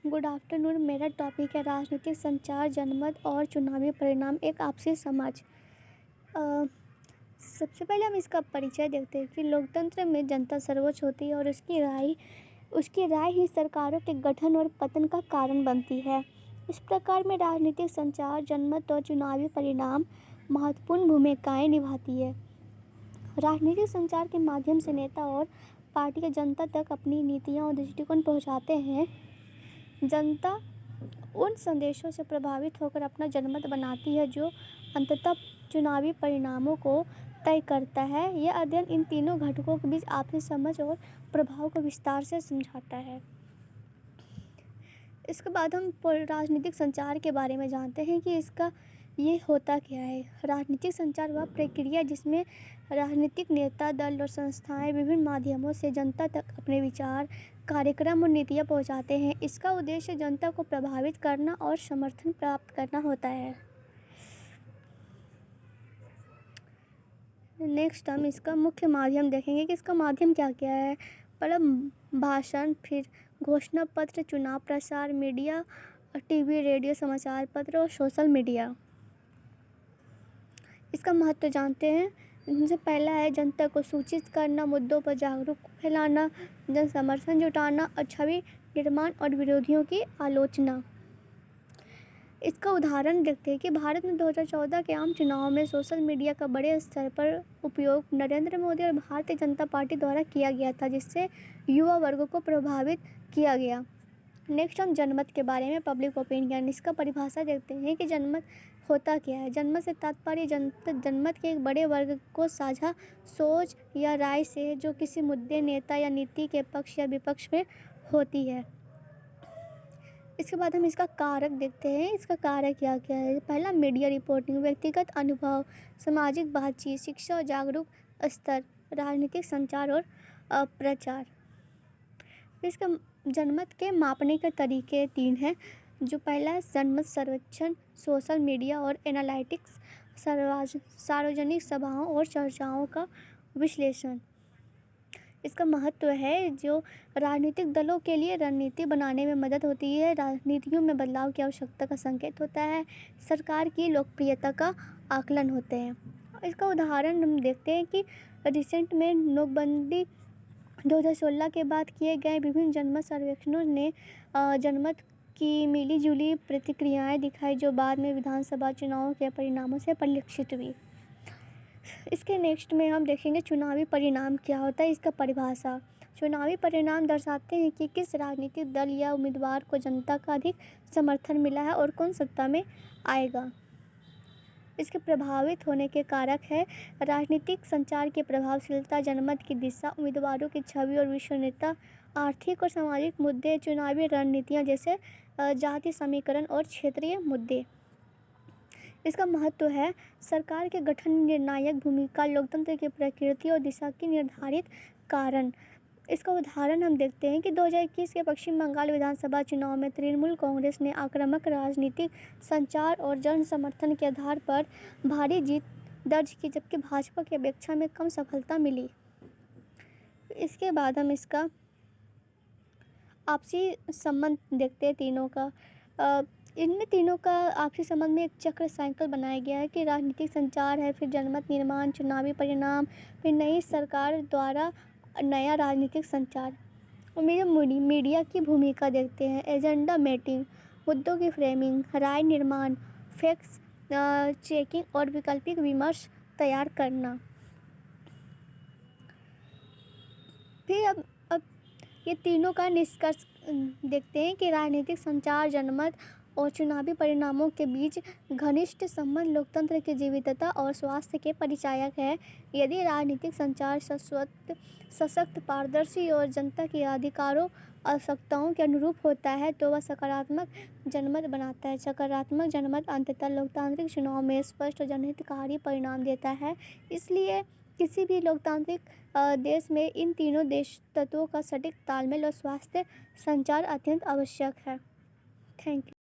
Good afternoon. मेरा topic है राजनीतिक संचार, जनमत और चुनावी परिणाम, एक आपसी समझ। सबसे पहले हम इसका परिचय देखते हैं कि लोकतंत्र में जनता सर्वोच्च होती है और उसकी राय ही सरकारों के गठन और पतन का कारण बनती है। इस प्रकार में राजनीतिक संचार, जनमत और चुनावी परिणाम महत्वपूर्ण भूमिकाएं निभाती है। राजनीतिक संचार के माध्यम से नेता और पार्टियां जनता तक अपनी नीतियां और दृष्टिकोण पहुंचाते हैं। जनता उन संदेशों से प्रभावित होकर अपना जनमत बनाती है जो अंततः चुनावी परिणामों को तय करता है। यह अध्ययन इन तीनों घटकों के बीच आपसी समझ और प्रभाव को विस्तार से समझाता है। इसके बाद हम राजनीतिक संचार के बारे में जानते हैं कि ये होता क्या है। राजनीतिक संचार वह प्रक्रिया जिसमें राजनीतिक नेता, दल और संस्थाएं विभिन्न माध्यमों से जनता तक अपने विचार, कार्यक्रम और नीतियां पहुंचाते हैं। इसका उद्देश्य जनता को प्रभावित करना और समर्थन प्राप्त करना होता है। नेक्स्ट हम इसका मुख्य माध्यम देखेंगे कि इसका माध्यम क्या क्या है। पहला भाषण, फिर घोषणा पत्र, चुनाव प्रसार, मीडिया, टीवी, रेडियो, समाचार पत्र और सोशल मीडिया। इसका महत्व जानते हैं। इनसे पहला है जनता को सूचित करना, मुद्दों पर जागरूक फैलाना, जन समर्थन जुटाना और छवि निर्माण और विरोधियों की आलोचना। इसका उदाहरण देखते हैं कि भारत में 2014 के आम चुनाव में सोशल मीडिया का बड़े स्तर पर उपयोग नरेंद्र मोदी और भारतीय जनता पार्टी द्वारा किया गया था, जिससे युवा वर्ग को प्रभावित किया गया। नेक्स्ट हम जनमत के बारे में, पब्लिक ओपिनियन। इसका परिभाषा देखते हैं कि जनमत होता क्या है। जनमत से तात्पर्य जनमत के एक बड़े वर्ग को साझा सोच या राय से जो किसी मुद्दे, नेता या नीति के पक्ष या विपक्ष में होती है। इसके बाद हम इसका कारक देखते हैं। इसका कारक क्या क्या है। पहला मीडिया रिपोर्टिंग, व्यक्तिगत अनुभव, सामाजिक बातचीत, शिक्षा और जागरूक स्तर, राजनीतिक संचार और प्रचार। इसका जनमत के मापने के तरीके 3 हैं। जो पहला है जनमत सर्वेक्षण, सोशल मीडिया और एनालिटिक्स, सार्वजनिक सभाओं और चर्चाओं का विश्लेषण। इसका महत्व है जो राजनीतिक दलों के लिए रणनीति बनाने में मदद होती है, राजनीतियों में बदलाव की आवश्यकता का संकेत होता है, सरकार की लोकप्रियता का आकलन होते हैं। इसका उदाहरण हम देखते हैं कि रिसेंट में नोटबंदी 2016 के बाद किए गए विभिन्न जनमत सर्वेक्षणों ने जनमत की मिली-जुली प्रतिक्रियाएं दिखाई, जो बाद में विधानसभा चुनावों के परिणामों से परिलक्षित हुई। इसके नेक्स्ट में हम देखेंगे चुनावी परिणाम क्या होता है। इसका परिभाषा। चुनावी परिणाम दर्शाते हैं कि किस राजनीतिक दल या उम्मीदवार को जनता का अधिक समर्थन मिला है और कौन सत्ता में आएगा। इसके प्रभावित होने के कारक है राजनीतिक संचार की प्रभावशीलता, जनमत की दिशा, उम्मीदवारों की छवि और विश्वसनीयता, आर्थिक और सामाजिक मुद्दे, चुनावी रणनीतियाँ जैसे जाति समीकरण और क्षेत्रीय मुद्दे। इसका महत्व है सरकार के गठन में निर्णायक भूमिका, लोकतंत्र की प्रकृति और दिशा की निर्धारित कारण। इसका उदाहरण हम देखते हैं कि 2021 के पश्चिम बंगाल विधानसभा चुनाव में तृणमूल कांग्रेस ने आक्रामक राजनीतिक संचार और जन समर्थन के आधार पर भारी जीत दर्ज की, जबकि भाजपा की अपेक्षा में कम सफलता मिली। इसके बाद हम इसका आपसी संबंध देखते हैं तीनों का। इनमें तीनों का आपसी संबंध में एक चक्र साइकिल बनाया गया है कि राजनीतिक संचार है, फिर जनमत निर्माण, चुनावी परिणाम, फिर नई सरकार द्वारा नया राजनीतिक संचार। और मीडिया की भूमिका देखते हैं। एजेंडा मेटिंग, मुद्दों की फ्रेमिंग, राय निर्माण, फैक्ट्स चेकिंग और वैकल्पिक विमर्श तैयार करना। फिर अब ये तीनों का निष्कर्ष देखते हैं कि राजनीतिक संचार, जनमत और चुनावी परिणामों के बीच घनिष्ठ संबंध लोकतंत्र की जीवितता और स्वास्थ्य के परिचायक है। यदि राजनीतिक संचार सशक्त, पारदर्शी और जनता के अधिकारों आवश्यकताओं के अनुरूप होता है तो वह सकारात्मक जनमत बनाता है। सकारात्मक जनमत अंततः लोकतांत्रिक चुनाव में स्पष्ट और जनहितकारी परिणाम देता है। इसलिए किसी भी लोकतांत्रिक देश में इन तीनों तत्वों का सटीक तालमेल और स्वास्थ्य संचार अत्यंत आवश्यक है। Thank you.